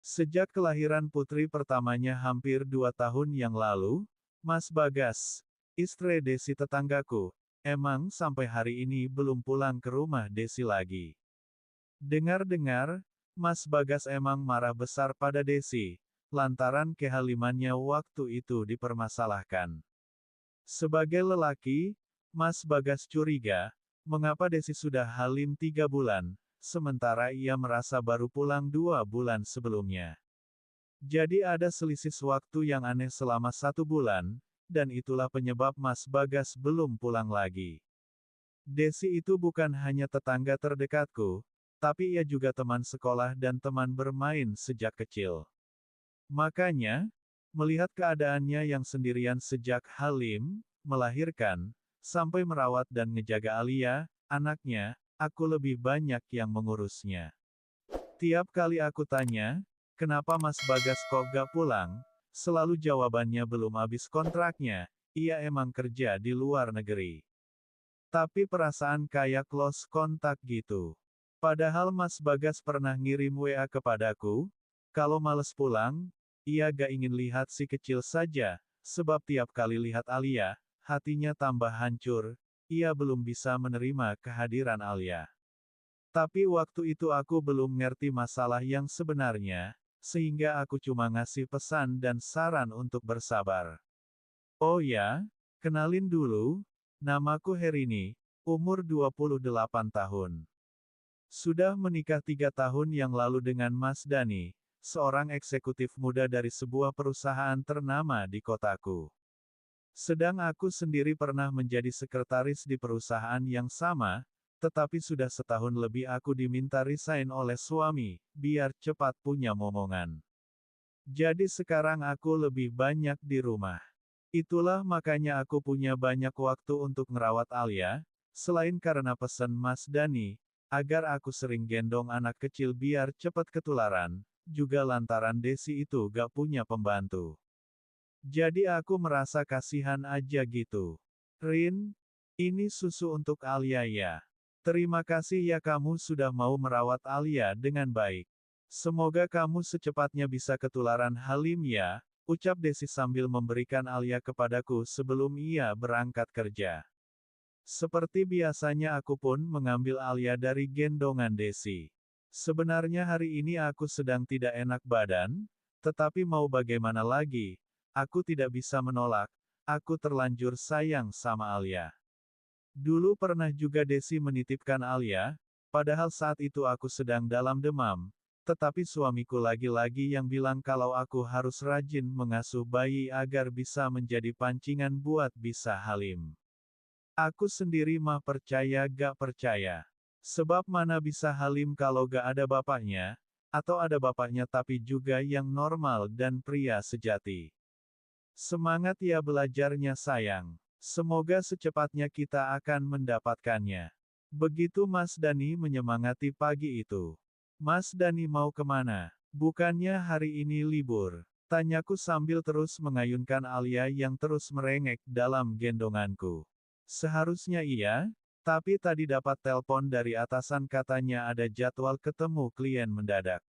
Sejak kelahiran putri pertamanya hampir 2 tahun yang lalu, Mas Bagas, istri Desi tetanggaku, emang sampai hari ini belum pulang ke rumah Desi lagi. Dengar-dengar, Mas Bagas emang marah besar pada Desi, lantaran kehalimannya waktu itu dipermasalahkan. Sebagai lelaki, Mas Bagas curiga, mengapa Desi sudah halim 3 bulan, sementara ia merasa baru pulang 2 bulan sebelumnya. Jadi ada selisih waktu yang aneh selama 1 bulan, dan itulah penyebab Mas Bagas belum pulang lagi. Desi itu bukan hanya tetangga terdekatku, tapi ia juga teman sekolah dan teman bermain sejak kecil. Makanya, melihat keadaannya yang sendirian sejak halim, melahirkan, sampai merawat dan ngejaga Alia, anaknya, aku lebih banyak yang mengurusnya. Tiap kali aku tanya, kenapa Mas Bagas kok gak pulang? Selalu jawabannya belum habis kontraknya, ia emang kerja di luar negeri. Tapi perasaan kayak lost kontak gitu. Padahal Mas Bagas pernah ngirim WA kepadaku, kalau males pulang, ia gak ingin lihat si kecil saja, sebab tiap kali lihat Alia, hatinya tambah hancur, ia belum bisa menerima kehadiran Alia. Tapi waktu itu aku belum ngerti masalah yang sebenarnya, sehingga aku cuma ngasih pesan dan saran untuk bersabar. Oh ya, kenalin dulu, namaku Herini, umur 28 tahun. Sudah menikah 3 tahun yang lalu dengan Mas Dani, seorang eksekutif muda dari sebuah perusahaan ternama di kotaku. Sedang aku sendiri pernah menjadi sekretaris di perusahaan yang sama, tetapi sudah setahun lebih aku diminta resign oleh suami, biar cepat punya momongan. Jadi sekarang aku lebih banyak di rumah. Itulah makanya aku punya banyak waktu untuk ngerawat Alia, selain karena pesan Mas Dani, agar aku sering gendong anak kecil biar cepat ketularan, juga lantaran Desi itu gak punya pembantu. Jadi aku merasa kasihan aja gitu. Rin, ini susu untuk Alia ya. Terima kasih ya kamu sudah mau merawat Alia dengan baik. Semoga kamu secepatnya bisa ketularan halim ya, ucap Desi sambil memberikan Alia kepadaku sebelum ia berangkat kerja. Seperti biasanya aku pun mengambil Alia dari gendongan Desi. Sebenarnya hari ini aku sedang tidak enak badan, tetapi mau bagaimana lagi, aku tidak bisa menolak, aku terlanjur sayang sama Alia. Dulu pernah juga Desi menitipkan Alia, padahal saat itu aku sedang dalam demam, tetapi suamiku lagi-lagi yang bilang kalau aku harus rajin mengasuh bayi agar bisa menjadi pancingan buat bisa halim. Aku sendiri mah percaya gak percaya. Sebab mana bisa halim kalau gak ada bapaknya, atau ada bapaknya tapi juga yang normal dan pria sejati. Semangat ya belajarnya sayang. Semoga secepatnya kita akan mendapatkannya. Begitu Mas Dani menyemangati pagi itu. Mas Dani mau kemana? Bukannya hari ini libur? Tanyaku sambil terus mengayunkan Alia yang terus merengek dalam gendonganku. Seharusnya iya, tapi tadi dapat telepon dari atasan katanya ada jadwal ketemu klien mendadak.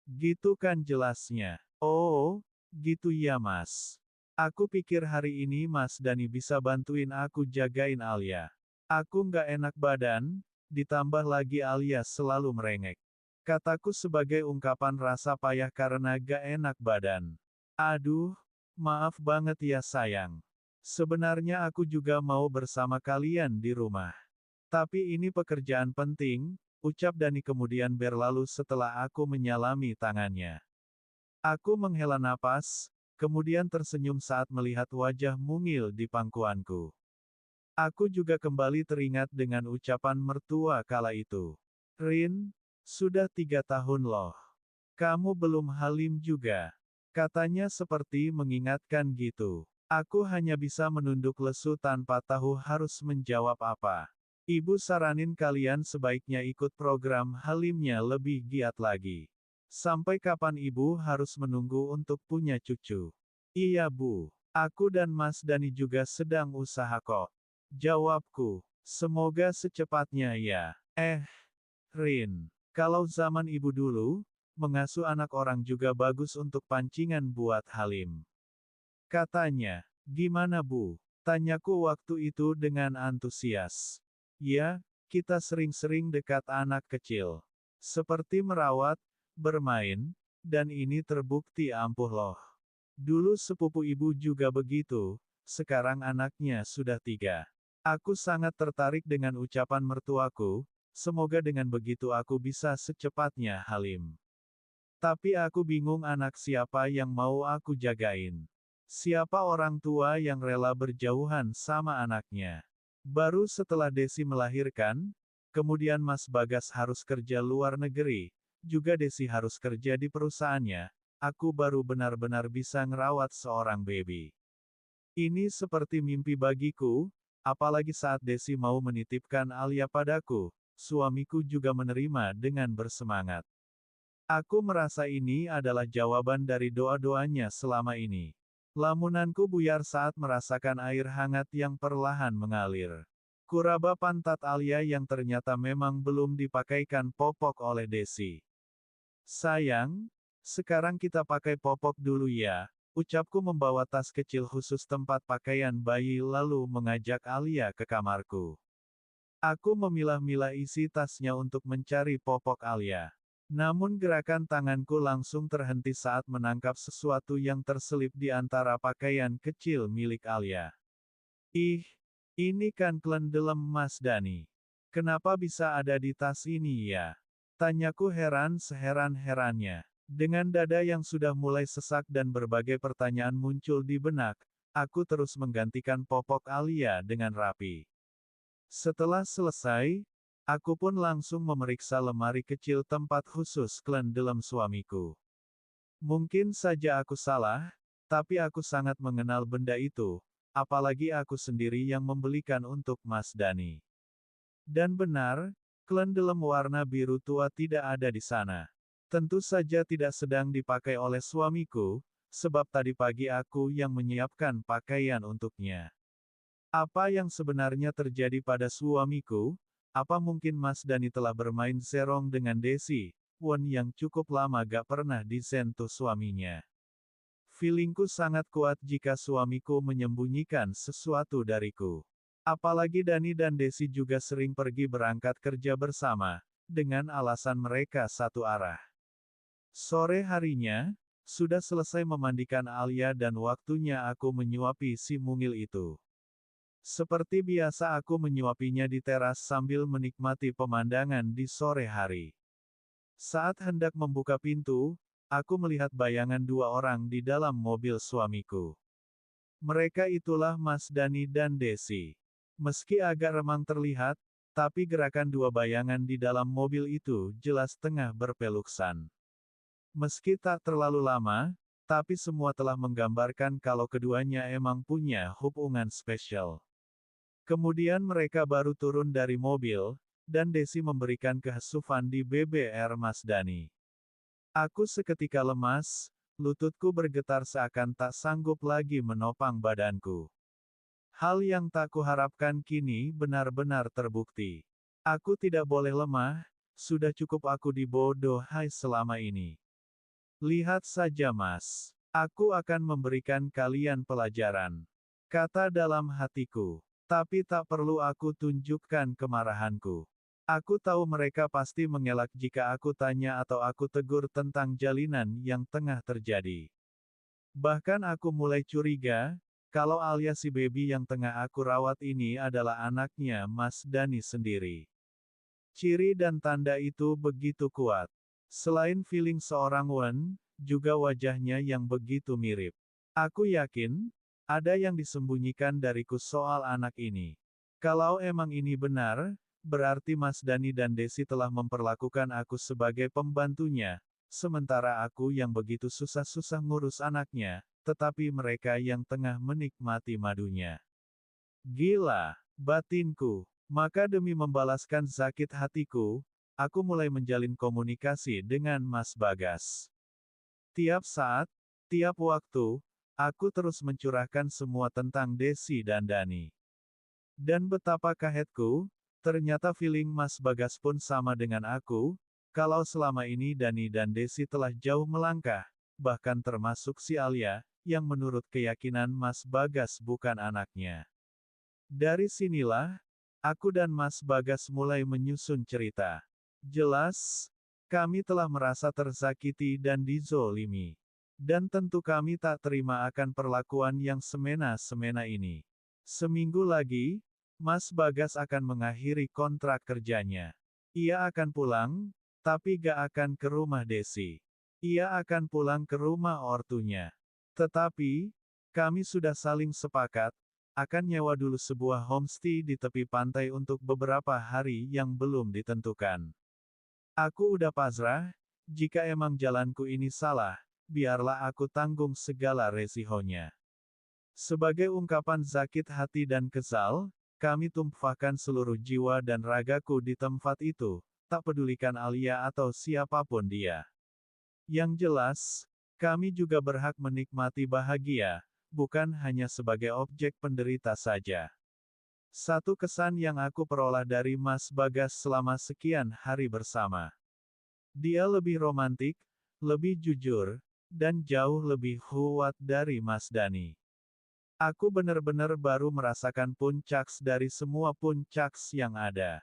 Gitu kan jelasnya. Oh, gitu ya Mas. Aku pikir hari ini Mas Dani bisa bantuin aku jagain Alia. Aku nggak enak badan, ditambah lagi Alia selalu merengek. Kataku sebagai ungkapan rasa payah karena gak enak badan. Aduh, maaf banget ya sayang. Sebenarnya aku juga mau bersama kalian di rumah. Tapi ini pekerjaan penting, ucap Dani kemudian berlalu setelah aku menyalami tangannya. Aku menghela napas, kemudian tersenyum saat melihat wajah mungil di pangkuanku. Aku juga kembali teringat dengan ucapan mertua kala itu. Rin, sudah 3 tahun loh. Kamu belum halim juga. Katanya seperti mengingatkan gitu. Aku hanya bisa menunduk lesu tanpa tahu harus menjawab apa. Ibu saranin kalian sebaiknya ikut program halimnya lebih giat lagi. Sampai kapan ibu harus menunggu untuk punya cucu? Iya bu, aku dan Mas Dani juga sedang usaha kok. Jawabku, semoga secepatnya ya. Rin, kalau zaman ibu dulu, mengasuh anak orang juga bagus untuk pancingan buat Halim. Katanya, gimana Bu? Tanyaku waktu itu dengan antusias. Ya, kita sering-sering dekat anak kecil. Seperti merawat, bermain, dan ini terbukti ampuh loh. Dulu sepupu ibu juga begitu, sekarang anaknya sudah 3. Aku sangat tertarik dengan ucapan mertuaku, semoga dengan begitu aku bisa secepatnya Halim. Tapi aku bingung anak siapa yang mau aku jagain. Siapa orang tua yang rela berjauhan sama anaknya. Baru setelah Desi melahirkan, kemudian Mas Bagas harus kerja luar negeri, juga Desi harus kerja di perusahaannya, aku baru benar-benar bisa ngerawat seorang baby. Ini seperti mimpi bagiku, apalagi saat Desi mau menitipkan Alia padaku, suamiku juga menerima dengan bersemangat. Aku merasa ini adalah jawaban dari doa-doanya selama ini. Lamunanku buyar saat merasakan air hangat yang perlahan mengalir. Kuraba pantat Alia yang ternyata memang belum dipakaikan popok oleh Desi. Sayang, sekarang kita pakai popok dulu ya, ucapku membawa tas kecil khusus tempat pakaian bayi lalu mengajak Alia ke kamarku. Aku memilah-milah isi tasnya untuk mencari popok Alia. Namun gerakan tanganku langsung terhenti saat menangkap sesuatu yang terselip di antara pakaian kecil milik Alia. Ih, ini kan klendelem Mas Dani. Kenapa bisa ada di tas ini ya? Tanyaku heran seheran-herannya. Dengan dada yang sudah mulai sesak dan berbagai pertanyaan muncul di benak, aku terus menggantikan popok Alia dengan rapi. Setelah selesai, aku pun langsung memeriksa lemari kecil tempat khusus klendelem suamiku. Mungkin saja aku salah, tapi aku sangat mengenal benda itu, apalagi aku sendiri yang membelikan untuk Mas Dani. Dan benar, klendelem warna biru tua tidak ada di sana. Tentu saja tidak sedang dipakai oleh suamiku, sebab tadi pagi aku yang menyiapkan pakaian untuknya. Apa yang sebenarnya terjadi pada suamiku? Apa mungkin Mas Dani telah bermain serong dengan Desi, Won yang cukup lama gak pernah disentuh suaminya? Feelingku sangat kuat jika suamiku menyembunyikan sesuatu dariku. Apalagi Dani dan Desi juga sering pergi berangkat kerja bersama, dengan alasan mereka satu arah. Sore harinya, sudah selesai memandikan Alia dan waktunya aku menyuapi si mungil itu. Seperti biasa aku menyuapinya di teras sambil menikmati pemandangan di sore hari. Saat hendak membuka pintu, aku melihat bayangan 2 orang di dalam mobil suamiku. Mereka itulah Mas Dani dan Desi. Meski agak remang terlihat, tapi gerakan 2 bayangan di dalam mobil itu jelas tengah berpeluksan. Meski tak terlalu lama, tapi semua telah menggambarkan kalau keduanya emang punya hubungan spesial. Kemudian mereka baru turun dari mobil, dan Desi memberikan kehesufan di BBR Mas Dani. Aku seketika lemas, lututku bergetar seakan tak sanggup lagi menopang badanku. Hal yang tak kuharapkan kini benar-benar terbukti. Aku tidak boleh lemah, sudah cukup aku dibodohi selama ini. Lihat saja Mas, aku akan memberikan kalian pelajaran. Kata dalam hatiku. Tapi tak perlu aku tunjukkan kemarahanku. Aku tahu mereka pasti mengelak jika aku tanya atau aku tegur tentang jalinan yang tengah terjadi. Bahkan aku mulai curiga, kalau Alia si baby yang tengah aku rawat ini adalah anaknya Mas Dani sendiri. Ciri dan tanda itu begitu kuat. Selain feeling seorang Won, juga wajahnya yang begitu mirip. Aku yakin, ada yang disembunyikan dariku soal anak ini. Kalau emang ini benar, berarti Mas Dani dan Desi telah memperlakukan aku sebagai pembantunya, sementara aku yang begitu susah-susah ngurus anaknya, tetapi mereka yang tengah menikmati madunya. Gila, batinku. Maka demi membalaskan sakit hatiku, aku mulai menjalin komunikasi dengan Mas Bagas. Tiap saat, tiap waktu, aku terus mencurahkan semua tentang Desi dan Dani. Dan betapa kagetku, ternyata feeling Mas Bagas pun sama dengan aku, kalau selama ini Dani dan Desi telah jauh melangkah, bahkan termasuk si Alia, yang menurut keyakinan Mas Bagas bukan anaknya. Dari sinilah, aku dan Mas Bagas mulai menyusun cerita. Jelas, kami telah merasa tersakiti dan dizolimi. Dan tentu kami tak terima akan perlakuan yang semena-semena ini. Seminggu lagi, Mas Bagas akan mengakhiri kontrak kerjanya. Ia akan pulang, tapi gak akan ke rumah Desi. Ia akan pulang ke rumah ortunya. Tetapi, kami sudah saling sepakat, akan nyewa dulu sebuah homestay di tepi pantai untuk beberapa hari yang belum ditentukan. Aku udah pasrah, jika emang jalanku ini salah, biarlah aku tanggung segala resikonya. Sebagai ungkapan sakit hati dan kesal, kami tumpahkan seluruh jiwa dan ragaku di tempat itu, tak pedulikan Alia atau siapapun dia. Yang jelas, kami juga berhak menikmati bahagia, bukan hanya sebagai objek penderita saja. Satu kesan yang aku peroleh dari Mas Bagas selama sekian hari bersama. Dia lebih romantik, lebih jujur, dan jauh lebih kuat dari Mas Dani. Aku benar-benar baru merasakan puncaks dari semua puncaks yang ada.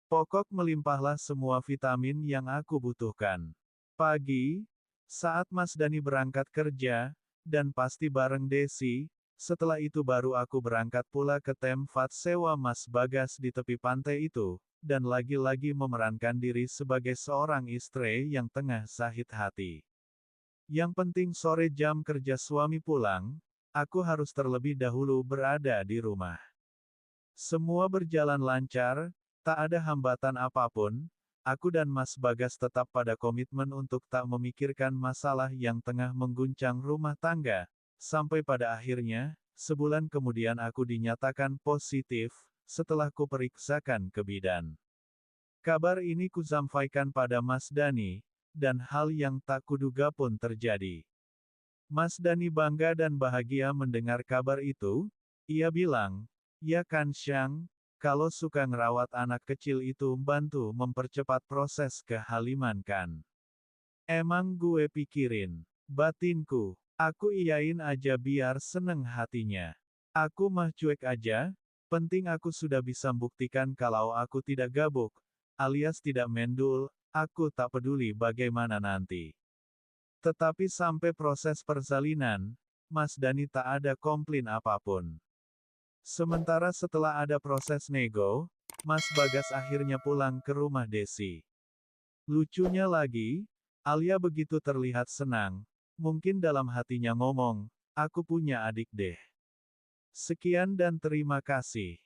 Pokok melimpahlah semua vitamin yang aku butuhkan. Pagi, saat Mas Dani berangkat kerja, dan pasti bareng Desi, setelah itu baru aku berangkat pula ke tempat sewa Mas Bagas di tepi pantai itu, dan lagi-lagi memerankan diri sebagai seorang istri yang tengah sakit hati. Yang penting sore jam kerja suami pulang, aku harus terlebih dahulu berada di rumah. Semua berjalan lancar, tak ada hambatan apapun, aku dan Mas Bagas tetap pada komitmen untuk tak memikirkan masalah yang tengah mengguncang rumah tangga, sampai pada akhirnya, sebulan kemudian aku dinyatakan positif, setelah kuperiksakan ke bidan. Kabar ini kusampaikan pada Mas Dani, dan hal yang tak kuduga pun terjadi. Mas Dani bangga dan bahagia mendengar kabar itu. Ia bilang, "Ya kan Syang, kalau suka ngerawat anak kecil itu bantu mempercepat proses kehaliman kan." Emang gue pikirin, batinku, aku iyain aja biar seneng hatinya. Aku mah cuek aja, penting aku sudah bisa buktikan kalau aku tidak gabuk, alias tidak mendul. Aku tak peduli bagaimana nanti. Tetapi sampai proses persalinan, Mas Dani tak ada komplain apapun. Sementara setelah ada proses nego, Mas Bagas akhirnya pulang ke rumah Desi. Lucunya lagi, Alia begitu terlihat senang, mungkin dalam hatinya ngomong, aku punya adik deh. Sekian dan terima kasih.